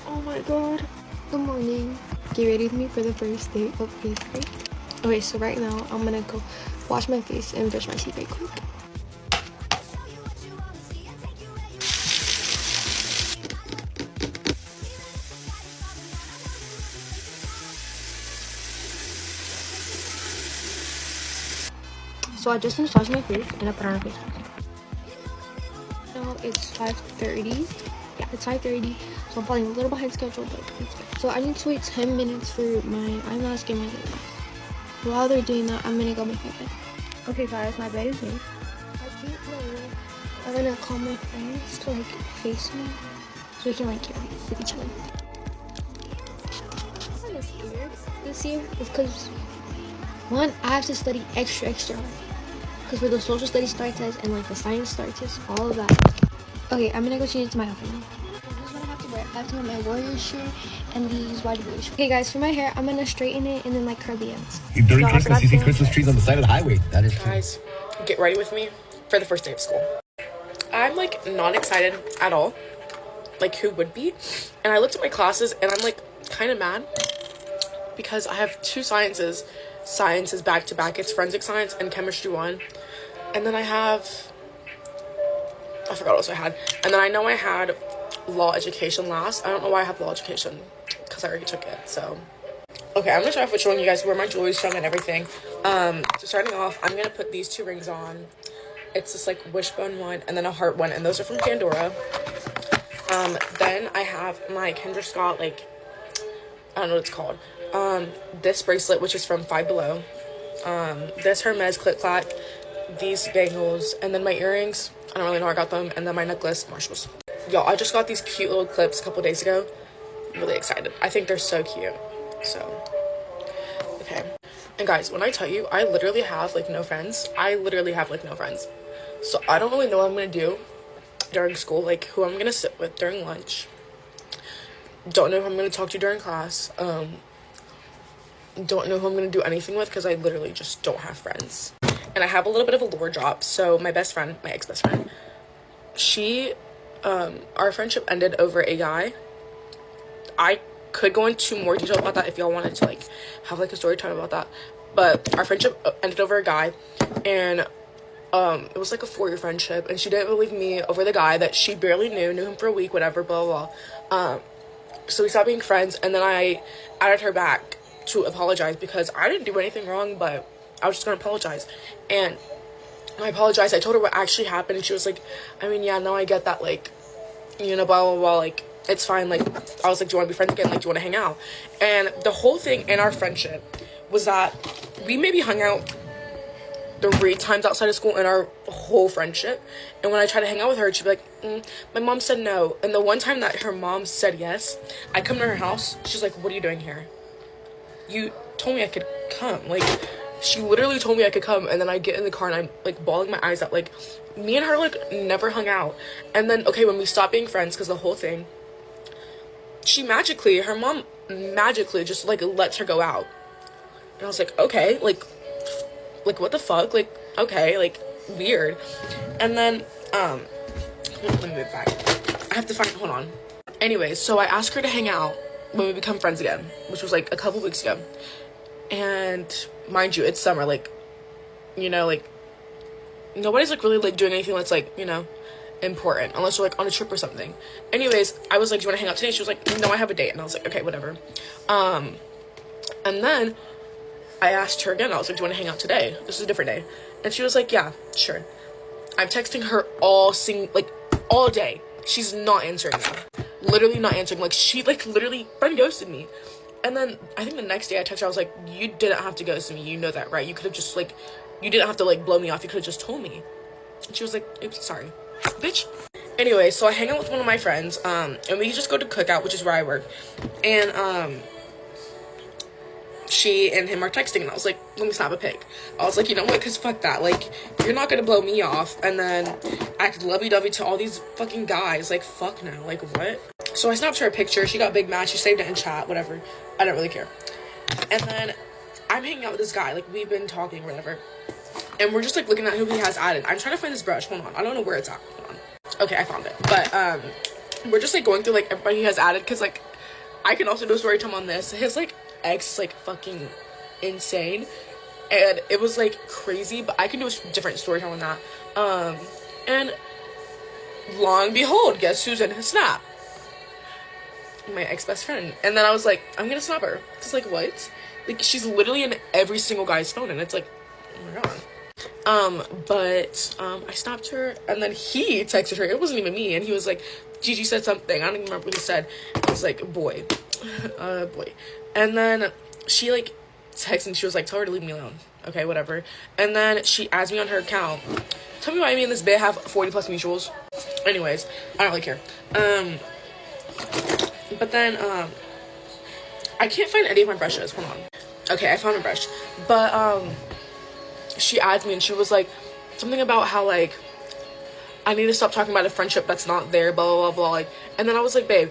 Oh my god. Good morning. Get ready with me for the first day of 8th grade. Okay, so right now I'm gonna go wash my face and brush my teeth right quick. So I just finished washing my face and I put on a face mask. Now it's 5:30. Yeah, it's 5:30. So I'm falling a little behind schedule, but it's good. So I need to wait 10 minutes for my eye mask and my lip mask. While they're doing that, I'm gonna go make my bed. Okay guys, my bed is made. I'm gonna call my friends to like face me so we can like get ready with each other. I'm kind of scared this year because one, I have to study extra hard. Because for the social studies start test and like the science start test, all of that. Okay, I'm gonna go change into my outfit now. This is what I have to wear. I have to wear my warrior shirt and these wide shorts. Okay guys, for my hair, I'm gonna straighten it and then like curl the ends. During Christmas, you see Christmas trees on the side of the highway. That is true. Guys, get ready with me for the first day of school. I'm like not excited at all. Like who would be? And I looked at my classes and I'm like kind of mad because I have two sciences back to back. It's forensic science and chemistry 1. And then I forgot what else I had. And then I know I had law education last. I don't know why I have law education because I already took it. So okay, I'm gonna start off with showing you guys where my jewelry's from and everything. So starting off, I'm gonna put these 2 rings on. It's this like wishbone one and then a heart one, and those are from Pandora. Then I have my Kendra Scott, like I don't know what it's called. This bracelet, which is from Five Below. This Hermes clip clack, these bangles, and then my earrings. I don't really know where I got them, and then my necklace, Marshalls. Y'all, I just got these cute little clips a couple days ago. I'm really excited. I think they're so cute. So, okay. And guys, when I tell you, I literally have like no friends. So I don't really know what I'm gonna do during school, like who I'm gonna sit with during lunch. Don't know who I'm gonna talk to during class. Don't know who I'm gonna do anything with because I literally just don't have friends. And I have a little bit of a lore drop. So my best friend, my ex-best friend, she, our friendship ended over a guy. I could go into more detail about that if y'all wanted to like have like a story time about that. But our friendship ended over a guy, and it was like a 4-year friendship, and she didn't believe me over the guy that she barely knew him for a week, whatever, blah blah blah. So we stopped being friends, and then I added her back to apologize because I didn't do anything wrong, but I was just gonna apologize. And I apologized. I told her what actually happened, and she was like, I mean, yeah, no, I get that, like, you know, blah blah blah, like it's fine. Like I was like, do you want to be friends again? Like, do you want to hang out? And the whole thing in our friendship was that we maybe hung out 3 times outside of school in our whole friendship. And when I tried to hang out with her, she'd be like, my mom said no. And the one time that her mom said yes, I come to her house. She's like, what are you doing here? You told me I could come. Like, she literally told me I could come. And then I get in the car and I'm like bawling my eyes out. Like, me and her like never hung out. And then, okay, when we stopped being friends, because the whole thing, her mom magically just like lets her go out. And I was like, okay, like what the fuck? Like, okay, like weird. And then let me move back. I have to find, hold on. Anyways, so I asked her to hang out when we become friends again, which was like a couple weeks ago. And mind you, it's summer, like, you know, like nobody's like really like doing anything that's like, you know, important unless you're like on a trip or something. Anyways, I was like, do you want to hang out today? She was like, no, I have a date. And I was like, okay, whatever. And then I asked her again. I was like, do you want to hang out today? This is a different day. And she was like, yeah, sure. I'm texting her all day. She's not answering now. Literally not answering. Like, she like literally friend ghosted me. And then I think the next day I texted her, I was like, you didn't have to ghost me. You know that, right? You could have just like, you didn't have to like blow me off. You could have just told me. And she was like, oops, sorry. Bitch. Anyway, so I hang out with one of my friends, and we just go to Cookout, which is where I work. And she and him are texting, and I was like, let me snap a pic. I was like, you know what, because fuck that. Like, you're not gonna blow me off and then act lovey-dovey to all these fucking guys. Like, fuck no. Like, what? So I snapped her a picture. She got big mad. She saved it in chat, whatever. I don't really care. And then I'm hanging out with this guy. Like, we've been talking, whatever. And we're just, like, looking at who he has added. I'm trying to find this brush. Hold on. I don't know where it's at. Hold on. Okay, I found it. But, we're just, like, going through, like, everybody he has added. Because, like, I can also do a story time on this. His like ex is like fucking insane, and it was like crazy, but I can do a different story time on that. And long and behold, guess who's in his snap? My ex-best friend. And then I was like, I'm gonna snap her. Cause like, what? Like, she's literally in every single guy's phone, and it's like, oh my god. I stopped her, and then he texted her. It wasn't even me, and he was like, Gigi said something. I don't even remember what he said. I was like, boy. Boy. And then she like texted, and she was like, tell her to leave me alone. Okay, whatever. And then she adds me on her account. Tell me why me and this bae have 40 plus mutuals. Anyways, I don't really care. But then, I can't find any of my brushes. Hold on. Okay, I found a brush. But, she adds me, and she was like, something about how, like, I need to stop talking about a friendship that's not there, blah, blah, blah, blah. Like, and then I was like, babe.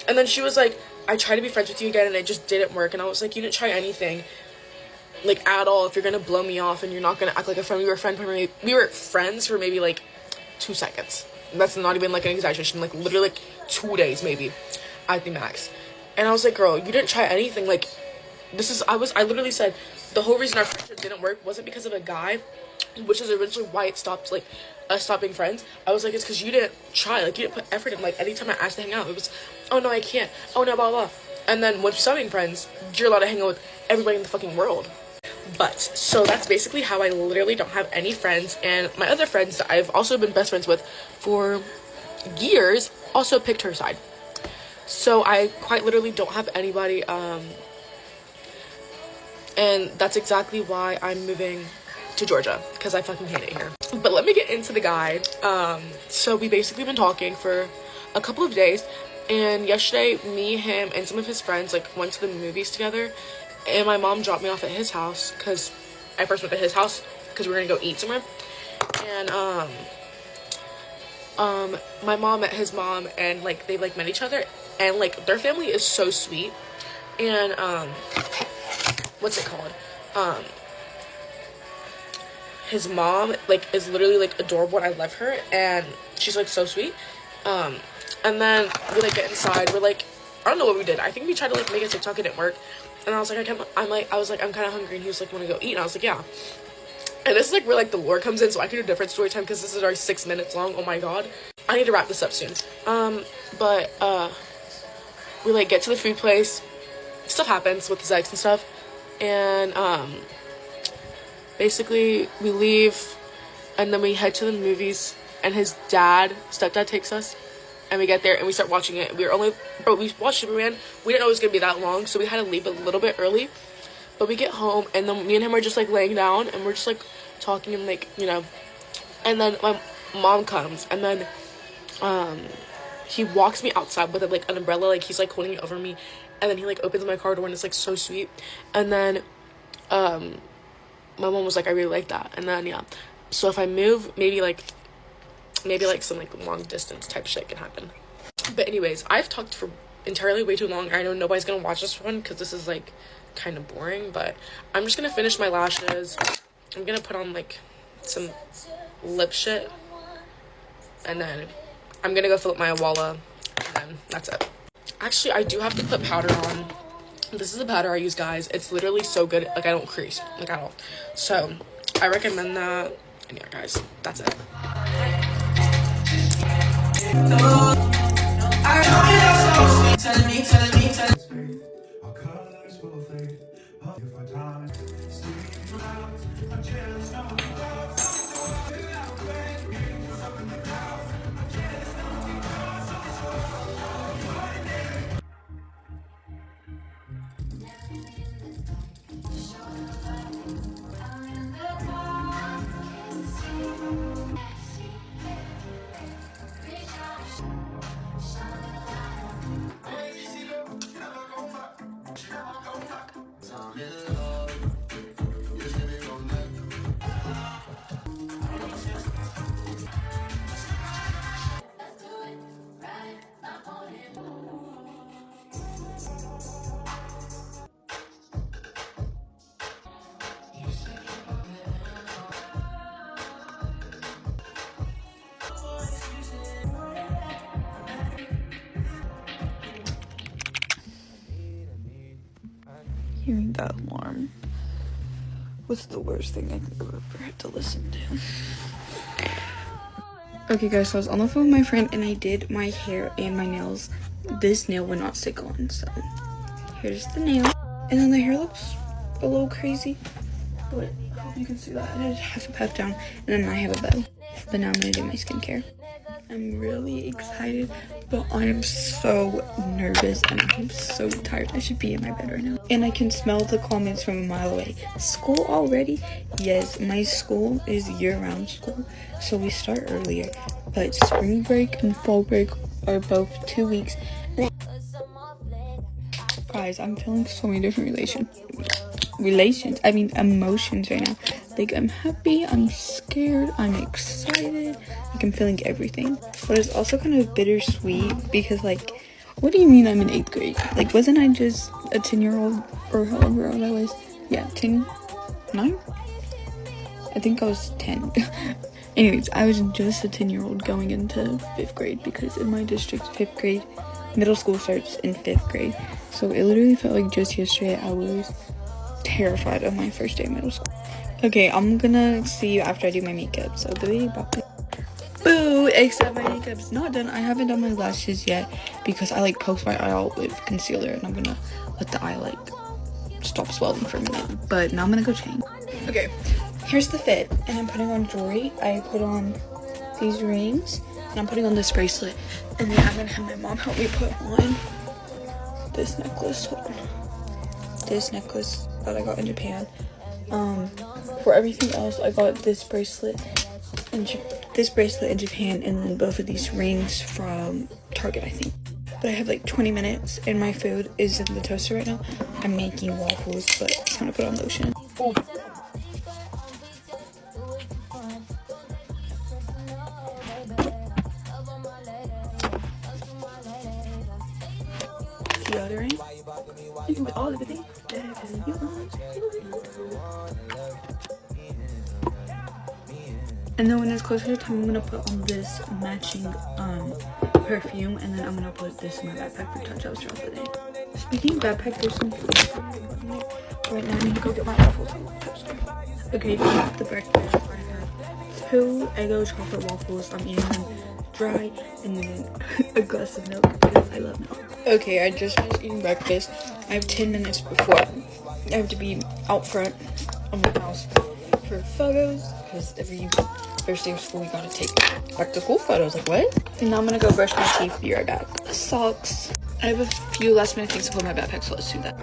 And then she was like, I tried to be friends with you again, and it just didn't work. And I was like, you didn't try anything, like, at all. If you're gonna blow me off and you're not gonna act like a friend, we were friends for maybe, like, 2 seconds. That's not even, like, an exaggeration. Like, literally, like, 2 days, maybe, at the max. And I was like, girl, you didn't try anything. Like, I literally said, the whole reason our friendship didn't work wasn't because of a guy, which is eventually why it stopped, like, us stopping friends. I was like, it's because you didn't try. Like, you didn't put effort in. Like, anytime I asked to hang out, it was, oh, no, I can't. Oh, no, blah, blah. And then once we stopped being friends, you're allowed to hang out with everybody in the fucking world. But, so that's basically how I literally don't have any friends. And my other friends that I've also been best friends with for years also picked her side. So I quite literally don't have anybody, and that's exactly why I'm moving to Georgia, because I fucking hate it here. But let me get into the guy. So we basically been talking for a couple of days, and yesterday me, him, and some of his friends like went to the movies together, and my mom dropped me off at his house, because I first went to his house because we were gonna go eat somewhere. And my mom met his mom, and like they like met each other, and like their family is so sweet. And what's it called, his mom like is literally like adorable, and I love her, and she's like so sweet. And then we like get inside, we're like, I don't know what we did. I think we tried to like make a TikTok, it didn't work. And I was like, I'm kind of hungry, and he was like, want to go eat? And I was like, yeah. And this is like where like the lore comes in, so I can do a different story time because this is already 6 minutes long. Oh my god, I need to wrap this up soon. We like get to the food place, stuff happens with his ex and stuff, and basically we leave, and then we head to the movies, and his stepdad takes us, and we get there and we start watching it. We watched Superman. We didn't know it was gonna be that long, so we had to leave a little bit early. But we get home, and then me and him are just like laying down, and we're just like talking, and like, you know, and then my mom comes, and then he walks me outside with like an umbrella, like he's like holding it over me, and then he like opens my car door, and it's like so sweet. And then my mom was like, I really like that. And then yeah, so if I move, maybe like some like long distance type shit can happen. But anyways, I've talked for entirely way too long. I know nobody's gonna watch this one because this is like kind of boring, but I'm just gonna finish my lashes. I'm gonna put on like some lip shit, and then I'm gonna go fill up my Awala, and then that's it. Actually, I do have to put powder on. This is the powder I use, guys. It's literally so good. Like, I don't crease like at all, so I recommend that. And yeah, guys, that's it. Hearing that alarm was the worst thing I could ever had to listen to. Okay guys, so I was on the phone with my friend and I did my hair and my nails. This nail would not stick on, so here's the nail. And then the hair looks a little crazy, but I hope you can see that. I just have to puff down and then I have a bow. But now I'm gonna do my skincare. I'm really excited, but I am so nervous and I'm so tired. I should be in my bed right now. And I can smell the comments from a mile away. School already? Yes, my school is year-round school, so we start earlier. But spring break and fall break are both 2 weeks. Guys, I'm feeling so many different emotions right now. Like, I'm happy, I'm scared, I'm excited, like, I'm feeling everything. But it's also kind of bittersweet because, like, what do you mean I'm in 8th grade? Like, wasn't I just a 10-year-old or however old I was? Yeah, 9? I think I was 10. Anyways, I was just a 10-year-old going into 5th grade because in my district, 5th grade, middle school starts in 5th grade. So it literally felt like just yesterday I was terrified of my first day of middle school. Okay, I'm gonna see you after I do my makeup. So boo, except my makeup's not done. I haven't done my lashes yet because I like poked my eye out with concealer and I'm gonna let the eye like stop swelling for a minute. But now I'm gonna go change. Okay, here's the fit and I'm putting on jewelry. I put on these rings and I'm putting on this bracelet and then I'm gonna have my mom help me put on this necklace. Hold on. This necklace that I got in Japan. For everything else, I got this bracelet in Japan, and then both of these rings from Target, I think. But I have like 20 minutes, and my food is in the toaster right now. I'm making waffles, but I'm gonna put on lotion. Oh. Deodorant. You can put all of it. And then when it's closer to time, I'm gonna put on this matching perfume, and then I'm gonna put this in my backpack for touch-ups throughout the day. Speaking of backpack, there's some food right now. I need to go get my waffles on the toaster. Okay, for the breakfast, I have 2 Eggo chocolate waffles. I'm eating them dry, and then a glass of milk because I love milk. Okay, I just finished eating breakfast. I have 10 minutes before I have to be out front of the house for photos because every first day of school we gotta take back to school photos. Like, what? And now I'm gonna go brush my teeth. Be right back. Socks. I have a few last minute things to put in my backpack, so let's do that.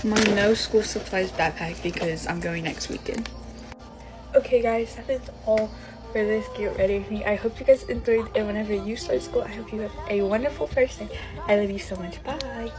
My no school supplies backpack because I'm going next weekend. Okay guys, that is all for this get ready with me. I hope you guys enjoyed, and whenever you start school, I hope you have a wonderful first day. I love you so much. Bye.